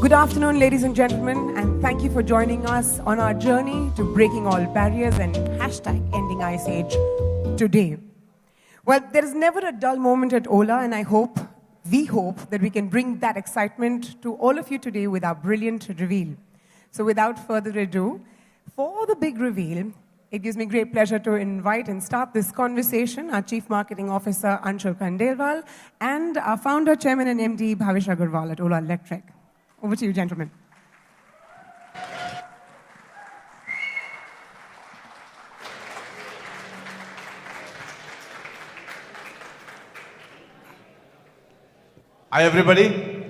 Good afternoon, ladies and gentlemen, and thank you for joining us on our journey to breaking all barriers and hashtag ending Ice Age today. Well, there is never a dull moment at Ola, and we hope that we can bring that excitement to all of you today with our brilliant reveal. So without further ado, for the big reveal, it gives me great pleasure to invite and start this conversation our Chief Marketing Officer, Anshul Khandelwal, and our Founder, Chairman and MD, Bhavish Agarwal at Ola Electric. Over to you, gentlemen. Hi, everybody.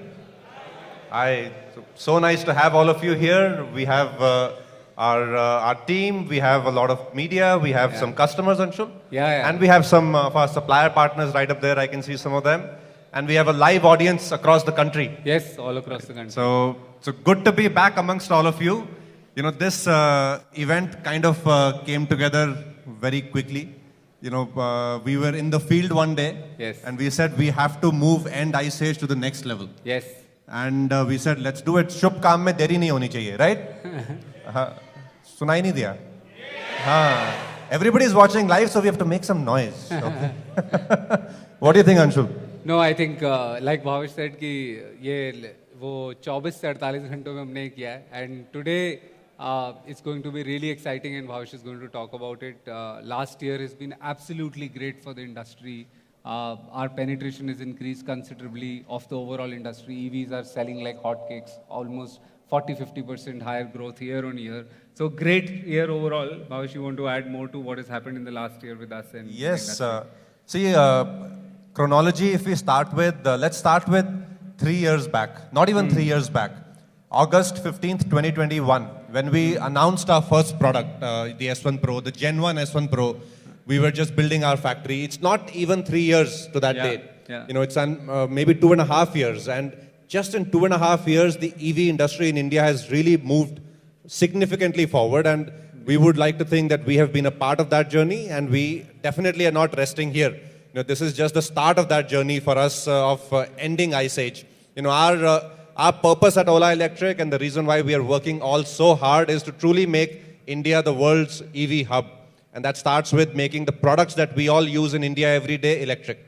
Hi. So nice to have all of you here. We have our team. We have a lot of media. We have some customers, Anshul. Yeah. And we have some of our supplier partners right up there. I can see some of them. And we have a live audience across the country. Yes, all across the country. So good to be back amongst all of you. You know, this event kind of came together very quickly. You know, we were in the field one day. Yes. And we said we have to move End Ice Age to the next level. Yes. And we said, let's do it. Shubh kaam mein deri nahi honi chahiye, right? Sunai nahi diya? Everybody is watching live, so we have to make some noise. Okay. What do you think, Anshul? No, I think like Bhavish said कि ये वो 24 से 48 घंटों में हमने किया है, and today it's going to be really exciting and Bhavish is going to talk about it. Last year has been absolutely great for the industry. Our penetration has increased considerably of the overall industry. EVs are selling like hotcakes, almost 40-50% higher growth year on year. So great year overall. Bhavish, you want to add more to what has happened in the last year with us? And Yes. See, chronology, if we start with, let's start with 3 years back. Not even 3 years back. August 15th, 2021, when we announced our first product, the S1 Pro, the Gen 1 S1 Pro, we were just building our factory. It's not even 3 years to that date. Yeah. You know, it's maybe 2.5 years. And just in 2.5 years, the EV industry in India has really moved significantly forward. And we would like to think that we have been a part of that journey. And we definitely are not resting here. You know, this is just the start of that journey for us of ending Ice Age. You know, our purpose at Ola Electric and the reason why we are working all so hard is to truly make India the world's EV hub. And that starts with making the products that we all use in India every day electric.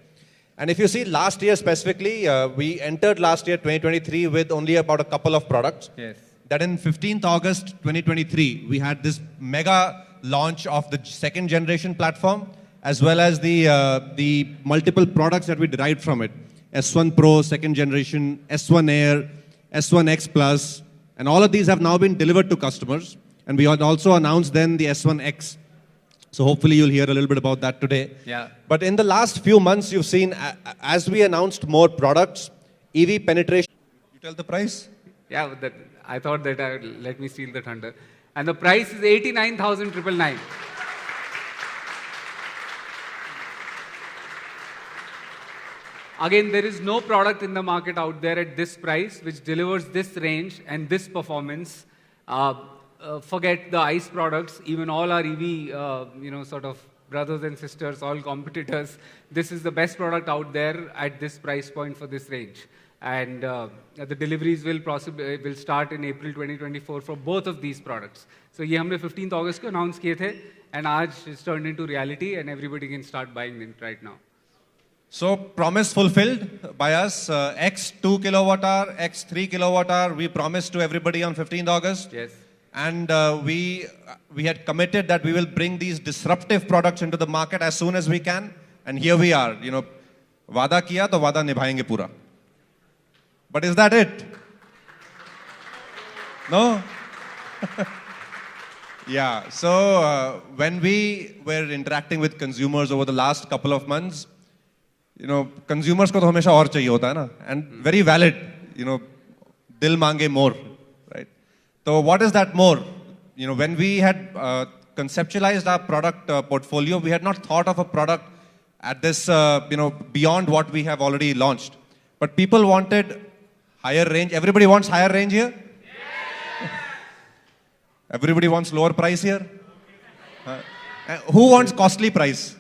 And if you see last year specifically, we entered last year 2023 with only about a couple of products. Yes. That in 15th August 2023, we had this mega launch of the second generation platform, as well as the multiple products that we derived from it. S1 Pro, second generation, S1 Air, S1 X Plus, and all of these have now been delivered to customers. And we had also announced then the S1 X. So hopefully you'll hear a little bit about that today. Yeah. But in the last few months, you've seen, as we announced more products, EV penetration. You tell the price? Yeah, I thought that let me steal the thunder. And the price is 89,999. Again, there is no product in the market out there at this price which delivers this range and this performance. Forget the ICE products, even all our EV, sort of brothers and sisters, all competitors. This is the best product out there at this price point for this range. And the deliveries will start in April 2024 for both of these products. So ये हमने 15th August को announce किए थे, and आज it's turned into reality, and everybody can start buying them right now. So promise fulfilled by us, X 2 kilowatt hour, X 3 kilowatt hour, we promised to everybody on 15th August. Yes. And we had committed that we will bring these disruptive products into the market as soon as we can. And here we are, you know, वादा किया तो वादा निभाएंगे पूरा. But is that it? No? Yeah, so when we were interacting with consumers over the last couple of months, you know, consumers को तो हमेशा और चाहिए होता है ना, and very valid, you know, दिल मांगे more, right? So what is that more? You know, when we had conceptualized our product portfolio, we had not thought of a product at this, beyond what we have already launched. But people wanted higher range. Everybody wants higher range here? Everybody wants lower price here? Who wants costly price?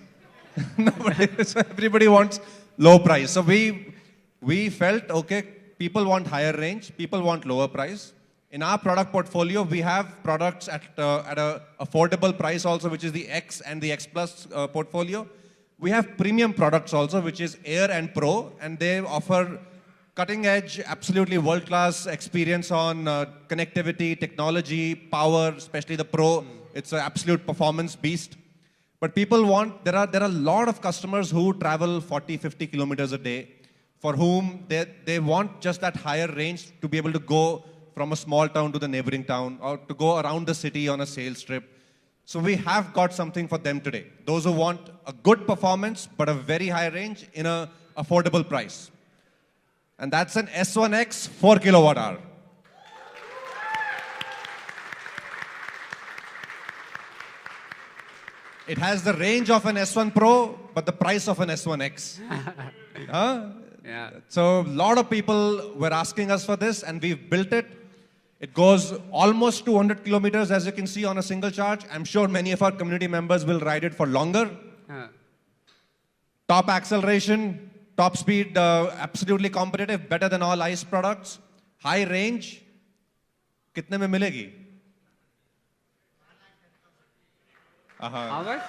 Nobody. So everybody wants low price. So we felt, okay, people want higher range, people want lower price. In our product portfolio, we have products at a affordable price also, which is the X and the X Plus portfolio. We have premium products also, which is Air and Pro, and they offer cutting edge, absolutely world class experience on connectivity, technology, power, especially the Pro. It's an absolute performance beast. But people want, there are a lot of customers who travel 40, 50 kilometers a day, for whom they want just that higher range to be able to go from a small town to the neighboring town, or to go around the city on a sales trip. So we have got something for them today. Those who want a good performance, but a very high range in an affordable price. And that's an S1X 4 kilowatt hour. It has the range of an S1 Pro, but the price of an S1X. Yeah. So a lot of people were asking us for this, and we've built it. It goes almost 200 kilometers, as you can see, on a single charge. I'm sure many of our community members will ride it for longer. Top acceleration, top speed, absolutely competitive, better than all ICE products. High range. कितने में मिलेगी? How much?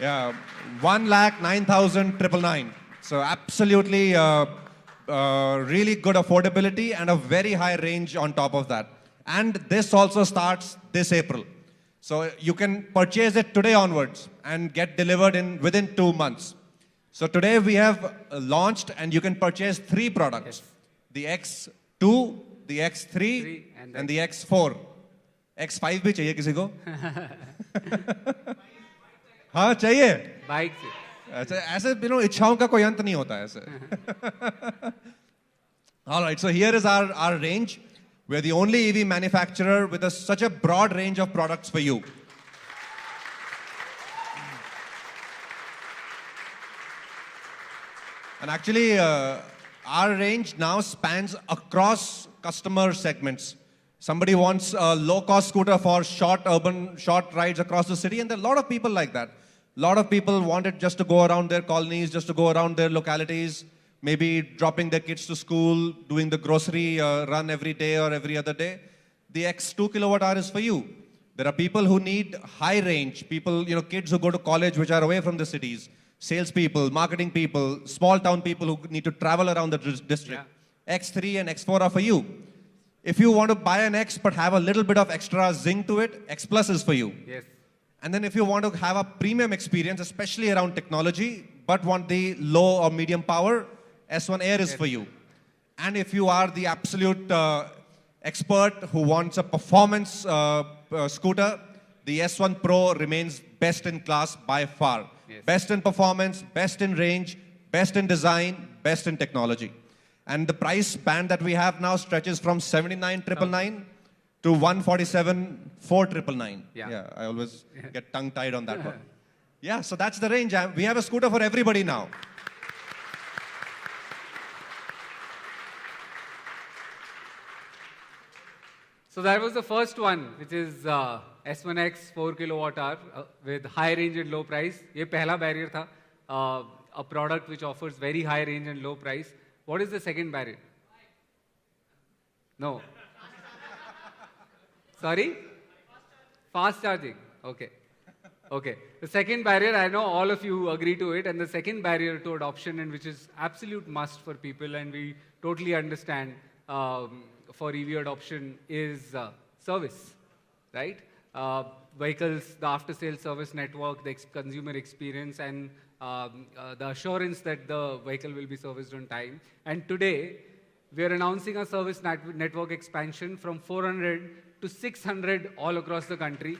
Yeah, 1,09,999. So absolutely really good affordability and a very high range on top of that. And this also starts this April. So you can purchase it today onwards and get delivered within 2 months. So today we have launched, and you can purchase 3 products. Yes. The X2, the X3 and the X4. X5 भी चाहिए किसी को? हाँ चाहिए. Bike se. ऐसे इच्छाओं का कोई अंत नहीं होता ऐसे. All right, so here is our range. We're the only EV manufacturer with such a broad range of products for you. And actually, our range now spans across customer segments. Somebody wants a low-cost scooter for short rides across the city, and there are a lot of people like that. A lot of people want it just to go around their colonies, just to go around their localities, maybe dropping their kids to school, doing the grocery run every day or every other day. The X2 kilowatt hour is for you. There are people who need high range, people, kids who go to college which are away from the cities, salespeople, marketing people, small town people who need to travel around the district. Yeah. X3 and X4 are for you. If you want to buy an X but have a little bit of extra zing to it, X Plus is for you. Yes. And then if you want to have a premium experience, especially around technology, but want the low or medium power, S1 Air is for you. And if you are the absolute expert who wants a performance scooter, the S1 Pro remains best in class by far. Yes. Best in performance, best in range, best in design, best in technology. And the price band that we have now stretches from 79,999 to 147,499. Yeah, I always get tongue-tied on that one. Yeah, so that's the range. We have a scooter for everybody now. So that was the first one, which is S1X 4 kilowatt hour with high range and low price. ये पहला barrier था, a product which offers very high range and low price. What is the second barrier? No. Sorry? Fast charging. Okay. Okay. The second barrier, I know all of you agree to it, and the second barrier to adoption, and which is absolute must for people, and we totally understand for EV adoption, is service, right? Vehicles, the after-sales service network, the consumer experience, and the assurance that the vehicle will be serviced on time. And today, we are announcing a service network expansion from 400 to 600 all across the country.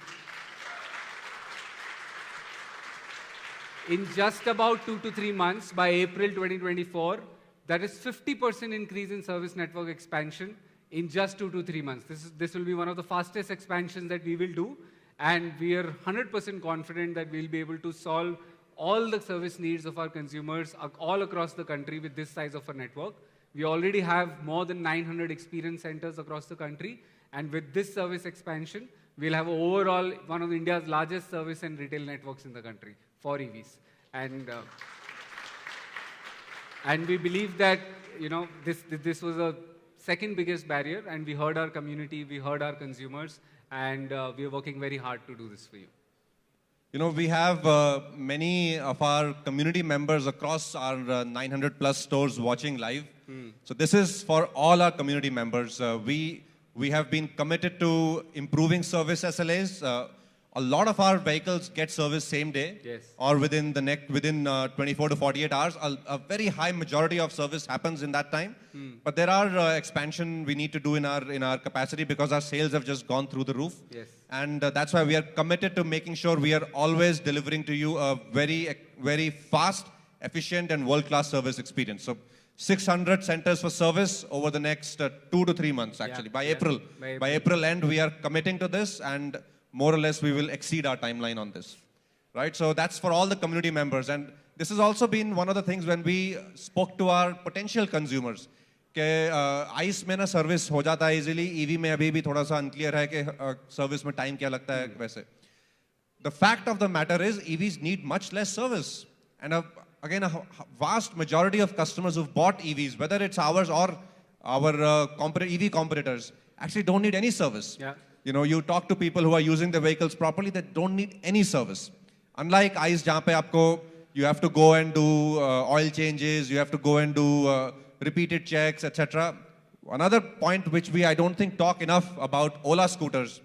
In just about 2 to 3 months, by April 2024, that is 50% increase in service network expansion in just 2 to 3 months. This will be one of the fastest expansions that we will do, and we are 100% confident that we'll be able to solve all the service needs of our consumers all across the country with this size of a network. We already have more than 900 experience centers across the country, and with this service expansion, we'll have overall one of India's largest service and retail networks in the country for EVs. And And we believe that, this was a second biggest barrier, and we heard our community, we heard our consumers, and we are working very hard to do this for you. We have many of our community members across our 900 plus stores watching live. So this is for all our community members. We have been committed to improving service SLAs. A lot of our vehicles get service same day, Yes. or within 24 to 48 hours. A very high majority of service happens in that time. But there are expansion we need to do in our capacity because our sales have just gone through the roof. Yes. And that's why we are committed to making sure we are always delivering to you a very, very fast, efficient, and world-class service experience. So 600 centers for service over the next 2 to 3 months, actually. By April. By April end, we are committing to this, and more or less we will exceed our timeline on this. Right? So that's for all the community members. And this has also been one of the things when we spoke to our potential consumers. कि ice में ना service हो जाता है easily, EV में अभी भी थोड़ा सा अनक्लियर है कि सर्विस में टाइम क्या लगता है वैसे. The fact of the matter is EVs need much less service. And again, a vast majority of customers who've bought EVs, whether it's ours or our EV competitors, actually don't need any service. Yeah. You talk to people who are using the vehicles properly, they don't need any service. Unlike ICE, जहाँ पे आपको you have to go and do oil changes, you have to go and do repeated checks, etc. Another point which I don't think talk enough about Ola scooters,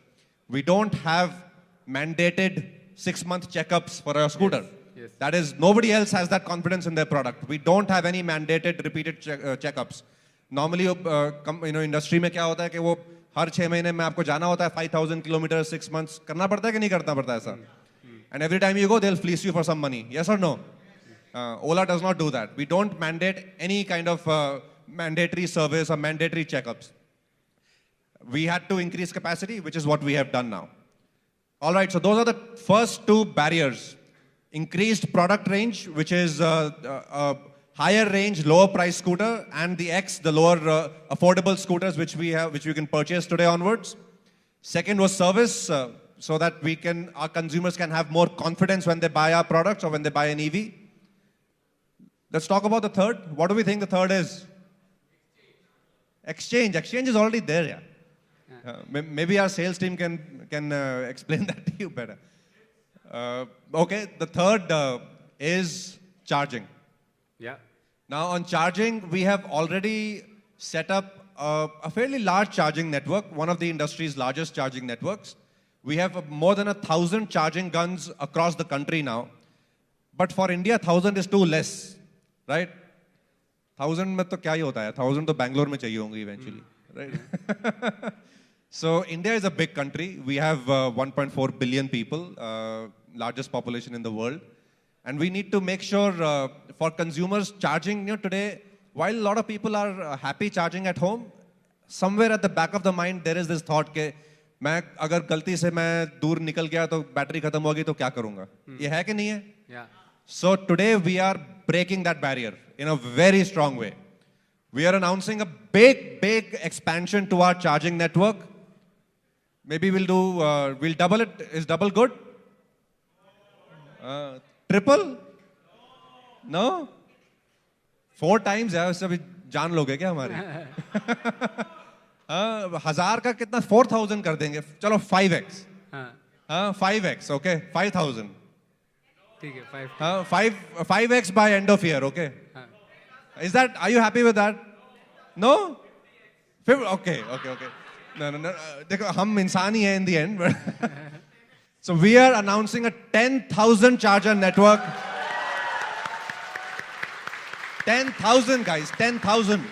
we don't have mandated 6-month checkups for our scooter. Yes. That is, nobody else has that confidence in their product. We don't have any mandated repeated checkups. Normally, industry में क्या होता है कि वो हर 6 महीने में आपको जाना होता है 5,000 kilometers 6 months. करना पड़ता है कि नहीं करना पड़ता है ऐसा? And every time you go, they'll fleece you for some money. Yes or no? Ola does not do that. We don't mandate any kind of mandatory service or mandatory checkups. We had to increase capacity, which is what we have done now. All right, so those are the first 2 barriers. Increased product range, which is a higher range, lower price scooter, and the X, the lower affordable scooters which we have, which you can purchase today onwards. Second was service, so that our consumers can have more confidence when they buy our products or when they buy an EV. Let's talk about the third. What do we think the third is? Exchange. Exchange is already there, yeah. Maybe our sales team can explain that to you better. Okay, the third is charging. Yeah. Now on charging, we have already set up a fairly large charging network, one of the industry's largest charging networks. We have more than 1,000 charging guns across the country now. But for India, 1,000 is too less, right? 1,000 में तो क्या ही होता है? 1,000 तो Bangalore में चाहिए होंगे eventually, right? So India is a big country. We have 1.4 billion people, largest population in the world. And we need to make sure for consumers charging today, while a lot of people are happy charging at home, somewhere at the back of the mind, there is this thought कि मैं अगर गलती से मैं दूर निकल गया तो बैटरी खत्म होगी तो क्या करूँगा? ये है कि नहीं है? Yeah. So today we are breaking that barrier in a very strong way. We are announcing a big expansion to our charging network. Maybe we'll double it. Is double good? Triple? No? 4 times है, उससे भी जान लोगे क्या हमारे? 1,000 का कितना? 4,000 कर देंगे. चलो 5x. 5x, okay? 5,000. ठीक है, 5x by end of year, okay? Are you happy with that? No? Okay. No. देखो हम इंसान ही हैं in the end. But so we are announcing a 10,000 charger network. 10,000 guys, 10,000.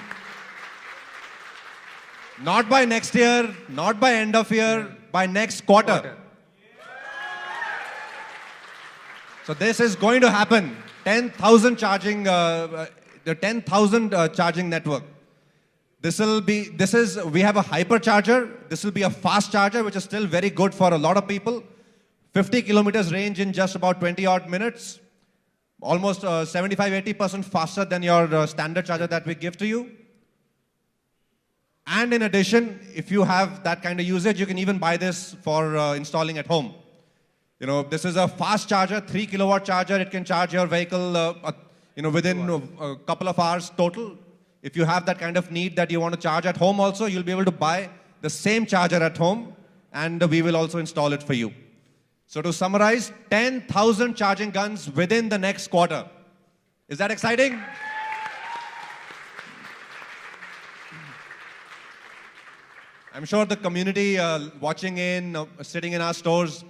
Not by next year, not by end of year, by next quarter. So this is going to happen. 10,000 charging, the 10,000 charging network. We have a hypercharger. This will be a fast charger, which is still very good for a lot of people. 50 kilometers range in just about 20 odd minutes. Almost 75-80% faster than your standard charger that we give to you. And in addition, if you have that kind of usage, you can even buy this for installing at home. This is a fast charger, 3 kilowatt charger. It can charge your vehicle, within a couple of hours total. If you have that kind of need that you want to charge at home also, you'll be able to buy the same charger at home, and we will also install it for you. So to summarize, 10,000 charging guns within the next quarter. Is that exciting? I'm sure the community watching in, sitting in our stores,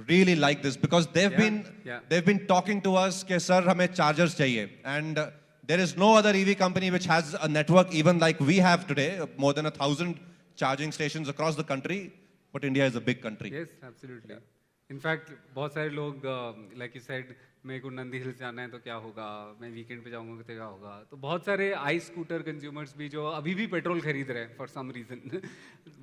really like this because they've been talking to us कि sir हमें chargers चाहिए, and there is no other EV company which has a network even like we have today, more than 1,000 charging stations across the country. But India is a big country. Yes, absolutely. In fact, बहुत सारे लोग, like you said, मेरे को Nandi hills जाना है तो क्या होगा, मैं वीकेंड पे जाऊंगा तो क्या होगा, तो बहुत सारे आई स्कूटर कंज्यूमर्स भी जो अभी भी पेट्रोल खरीद रहे हैं फॉर सम रीजन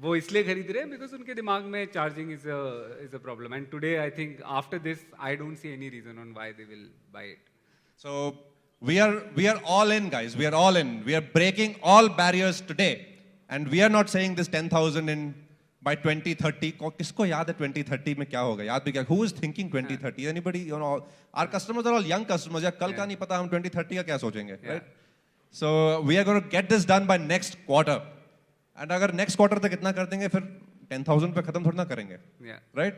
वो इसलिए खरीद रहे हैं बिकॉज उनके दिमाग में charging is a problem, and today I think after this I don't see any reason on why they will buy it. So we are all in, guys. We are all in. We are breaking all barriers today, and we are not saying this 10,000 in by 2030. किसको याद है 2030 में क्या होगा? याद भी क्या? Who is thinking 2030? Anybody? Our customers are all young customers. या कल का नहीं पता हम 2030 का क्या सोचेंगे, right? So we are going to get this done by next quarter. And अगर next quarter तक इतना कर देंगे फिर 10,000 पे खत्म थोड़ा ना करेंगे, right?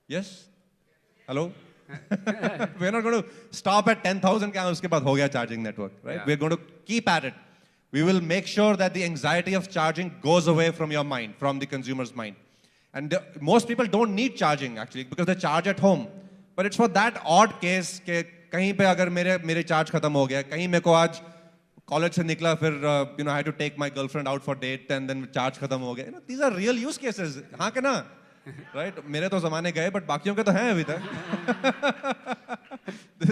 Yes? Hello? We're not going to stop at 10,000 क्या उसके बाद हो गया charging network, right? We're going to keep at it. We will make sure that the anxiety of charging goes away from your mind, from the consumer's mind. And most people don't need charging actually because they charge at home. But it's for that odd case कि कहीं पे अगर मेरे charge खत्म हो गया, कहीं मेरे को आज college से निकला फिर I had to take my girlfriend out for date and then charge खत्म हो गया. These are real use cases. हाँ के ना? Right? मेरे तो ज़माने गए but बाकियों के तो हैं अभी तक.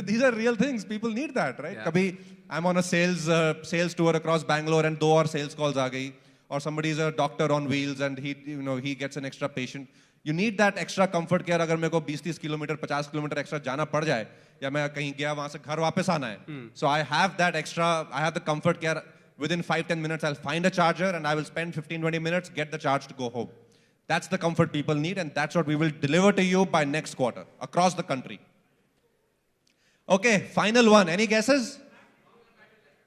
These are real things. People need that, right? कभी I'm on a sales tour across Bangalore and 2 और sales calls आ गई, or somebody is a doctor on wheels and he gets an extra patient. You need that extra comfort care. अगर मेरे को 20-30 kilometre 50 kilometre extra जाना पड़ जाए या मैं कहीं गया वहाँ से घर वापस आना है, so I have that extra. I have the comfort care. Within 5-10 minutes, I'll find a charger and I will spend 15-20 minutes get the charge to go home. That's the comfort people need, and that's what we will deliver to you by next quarter across the country. Okay, final one. Any guesses?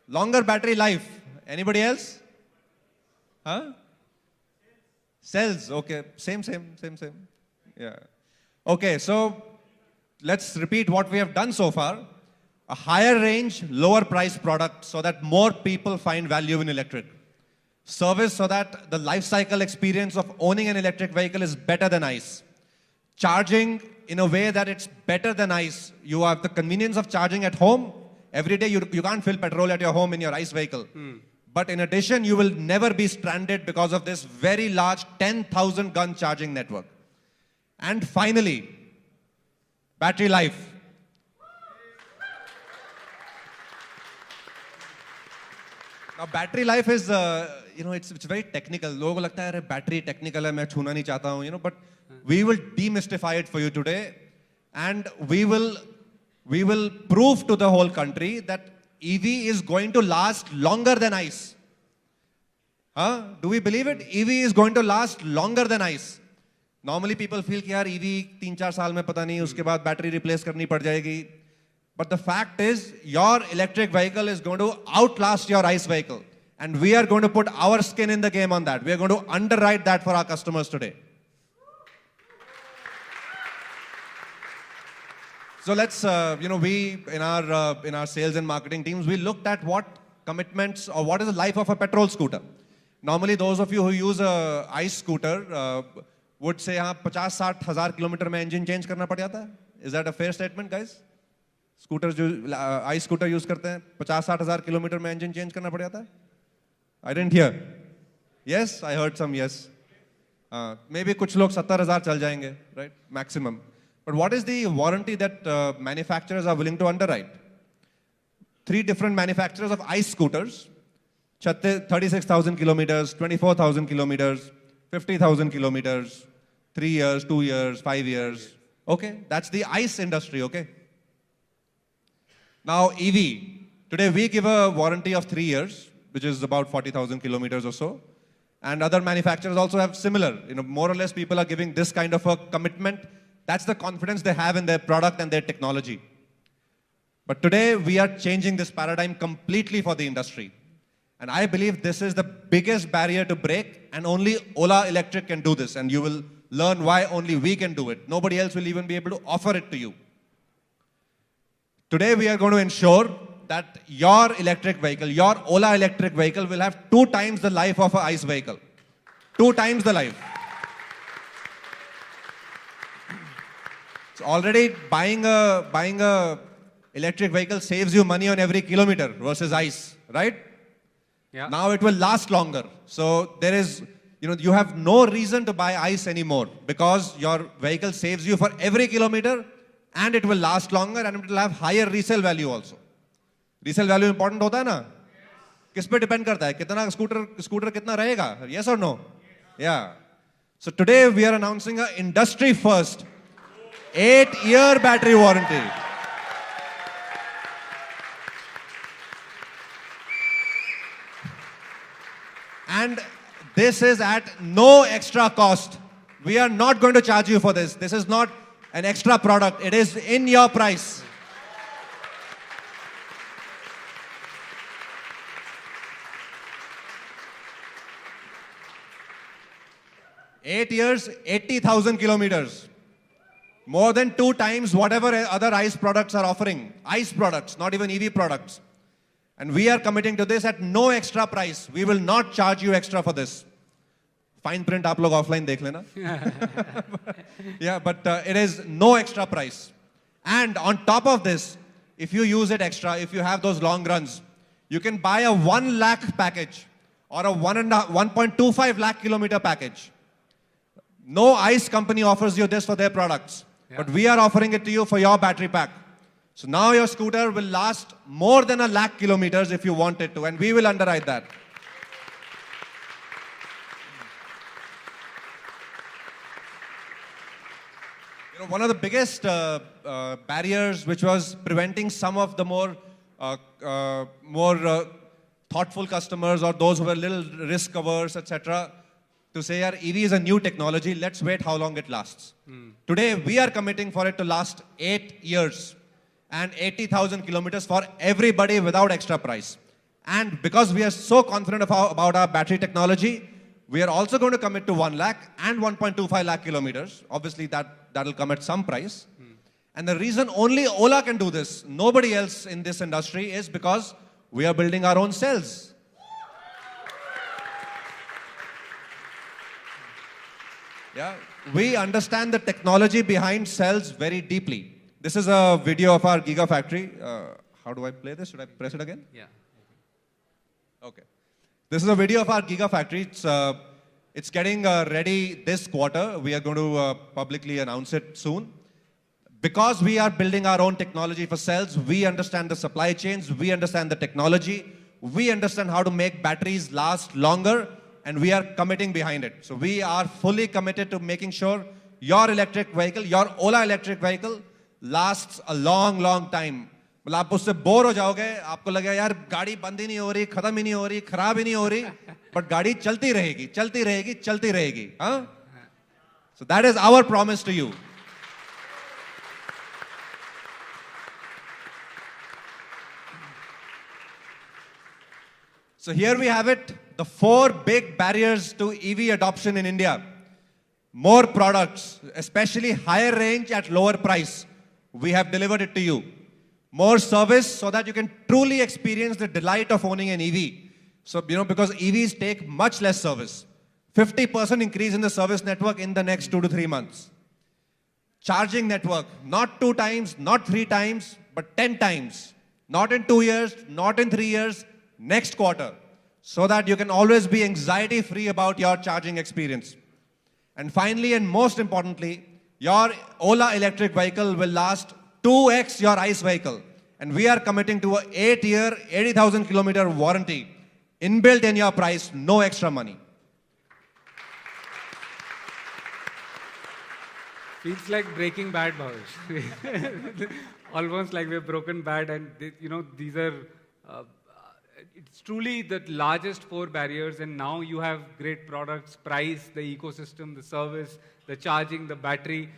Longer battery life. Anybody else? Huh? Cells. Okay, same. Yeah. Okay, so let's repeat what we have done so far. A higher range, lower price product so that more people find value in electric. Service so that the life cycle experience of owning an electric vehicle is better than ICE. Charging in a way that it's better than ICE. You have the convenience of charging at home. Every day you can't fill petrol at your home in your ICE vehicle. But in addition, you will never be stranded because of this very large 10,000 gun charging network. And finally, battery life. Now, battery life is, it's very technical. लोगों को लगता है अरे battery technical है, मैं छूना नहीं चाहता हूँ, but we will demystify it for you today, and we will prove to the whole country that EV is going to last longer than ICE. Do we believe it? EV is going to last longer than ICE. Normally people feel कि यार EV 3-4 साल में पता नहीं उसके बाद battery replace करनी पड़ जाएगी. But the fact is, your electric vehicle is going to outlast your ICE vehicle. And we are going to put our skin in the game on that. We are going to underwrite that for our customers today. So let's, we, in our sales and marketing teams, we looked at what commitments or what is the life of a petrol scooter. Normally, those of you who use a ICE scooter would say, हाँ 50-60 हज़ार kilometre में engine change करना पड़ जाता है. Is that a fair statement, guys? Scooters जो ICE scooter use करते हैं 50-60 हज़ार किलोमीटर में engine change करना पड़ जाता है. I didn't hear. Yes, I heard some yes. Maybe कुछ लोग 70,000 चल जाएंगे, right? Maximum. But what is the warranty that manufacturers are willing to underwrite? 3 different manufacturers of ICE scooters, 36,000 kilometers, 24,000 kilometers, 50,000 kilometers, 3 years, 2 years, 5 years. Okay, that's the ICE industry, okay? Now EV, today we give a warranty of 3 years, which is about 40,000 kilometers or so. And other manufacturers also have similar, more or less people are giving this kind of a commitment. That's the confidence they have in their product and their technology. But today, we are changing this paradigm completely for the industry. And I believe this is the biggest barrier to break, and only Ola Electric can do this. And you will learn why only we can do it. Nobody else will even be able to offer it to you. Today, we are going to ensure that your electric vehicle, your Ola electric vehicle, will have 2 times the life of an ICE vehicle. 2 times the life. So already buying a electric vehicle saves you money on every kilometer versus ICE, right? Yeah. Now it will last longer. So there is, you have no reason to buy ICE anymore because your vehicle saves you for every kilometer, and it will last longer, and it will have higher resale value also. Resale value important होता है ना? किस पे depend करता है? कितना scooter कितना रहेगा? Yes or no? Yeah. So today we are announcing an industry first 8-year battery warranty. And this is at no extra cost. We are not going to charge you for this. This is not an extra product. It is in your price. Eight years, 80,000 kilometers. More than 2 times whatever other ICE products are offering. ICE products, not even EV products. And we are committing to this at no extra price. We will not charge you extra for this. Fine print, आप लोग offline देख लेना. Yeah, but it is no extra price. And on top of this, if you use it extra, if you have those long runs, you can buy a 1 lakh package or a 1.25 lakh kilometer package. No ICE company offers you this for their products. Yeah. But we are offering it to you for your battery pack. So now your scooter will last more than 1 lakh kilometers if you want it to, and we will underwrite that. One of the biggest barriers which was preventing some of the more thoughtful customers or those who were a little risk averse, etc., to say, EV is a new technology, let's wait how long it lasts. Today, we are committing for it to last 8 years and 80,000 kilometers for everybody without extra price. And because we are so confident about our battery technology, we are also going to commit to 1 lakh and 1.25 lakh kilometers. Obviously, that'll come at some price. And the reason only Ola can do this, nobody else in this industry, is because we are building our own cells. Yeah, we understand the technology behind cells very deeply. This is a video of our Gigafactory. How do I play this? Should I press it again? Yeah. Okay. This is a video of our Gigafactory. It's getting ready this quarter. We are going to publicly announce it soon. Because we are building our own technology for cells, we understand the supply chains, we understand the technology, we understand how to make batteries last longer, and we are committing behind it. So we are fully committed to making sure your electric vehicle, your Ola electric vehicle, lasts a long, long time. मतलब आप उससे bore हो जाओगे, आपको लगेगा यार गाड़ी बंद ही नहीं हो रही, खत्म ही नहीं हो रही, खराब ही नहीं हो रही, but गाड़ी चलती रहेगी, चलती रहेगी, चलती रहेगी. हाँ? So that is our promise to you. So here we have it, the 4 big barriers to EV adoption in India. More products, especially higher range at lower price. We have delivered it to you. More service so that you can truly experience the delight of owning an EV. So, because EVs take much less service. 50% increase in the service network in the next 2 to 3 months. Charging network, not 2 times, not 3 times, but 10 times. Not in 2 years, not in 3 years, next quarter. So that you can always be anxiety-free about your charging experience. And finally, and most importantly, your Ola electric vehicle will last 2x your ICE vehicle. And we are committing to an 8-year, 80,000 kilometer warranty. Inbuilt in your price, no extra money. Feels like Breaking Bad, Bhavesh. Almost like we've broken bad, and these are, it's truly the largest 4 barriers, and now you have great products, price, the ecosystem, the service, the charging, the battery.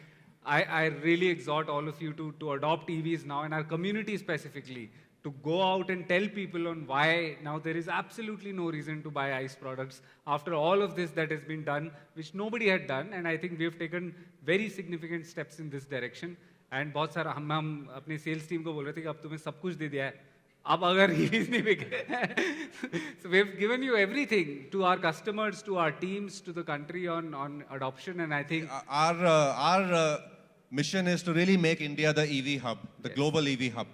I really exhort all of you to adopt EVs now, and our community specifically, to go out and tell people on why now there is absolutely no reason to buy ICE products after all of this that has been done, which nobody had done. And I think we have taken very significant steps in this direction. And बहुत सारा हम अपने sales team को बोल रहे थे कि अब तुम्हें सब कुछ दे दिया है, अब अगर EVs नहीं बिके, so we have given you everything to our customers, to our teams, to the country on adoption, and I think Our mission is to really make India the EV hub, the global EV hub.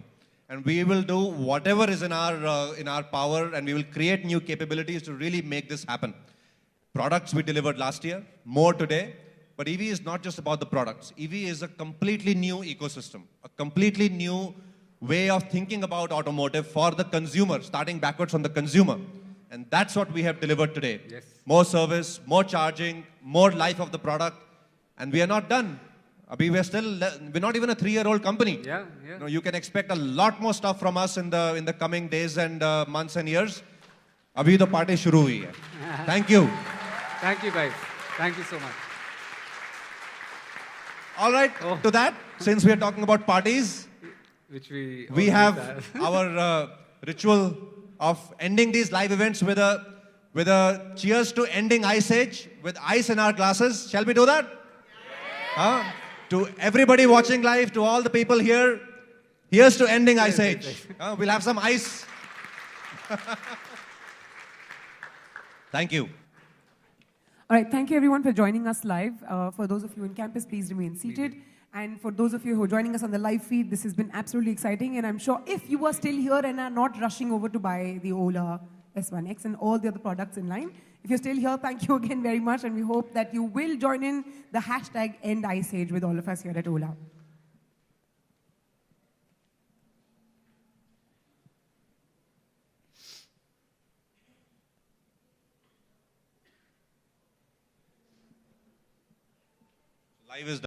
And we will do whatever is in our power, and we will create new capabilities to really make this happen. Products we delivered last year, more today. But EV is not just about the products. EV is a completely new ecosystem, a completely new way of thinking about automotive for the consumer, starting backwards from the consumer. And that's what we have delivered today. Yes. More service, more charging, more life of the product. And we are not done. Abhi, we're not even a 3-year-old company. Yeah. You know, you can expect a lot more stuff from us in the coming days and months and years. Abhi to party shuru hui hai. Thank you. Thank you guys. Thank you so much. All right, to that, since we are talking about parties, Which we we have our ritual of ending these live events with a cheers to ending Ice Age with ice in our glasses. Shall we do that? To everybody watching live, to all the people here, here's to ending Ice Age. We'll have some ice. Thank you. All right, thank you everyone for joining us live. For those of you in campus, please remain seated. And for those of you who are joining us on the live feed, this has been absolutely exciting. And I'm sure if you are still here and are not rushing over to buy the Ola S1X and all the other products in line, if you're still here, thank you again very much. And we hope that you will join in the hashtag End Ice Age with all of us here at Ola. Live is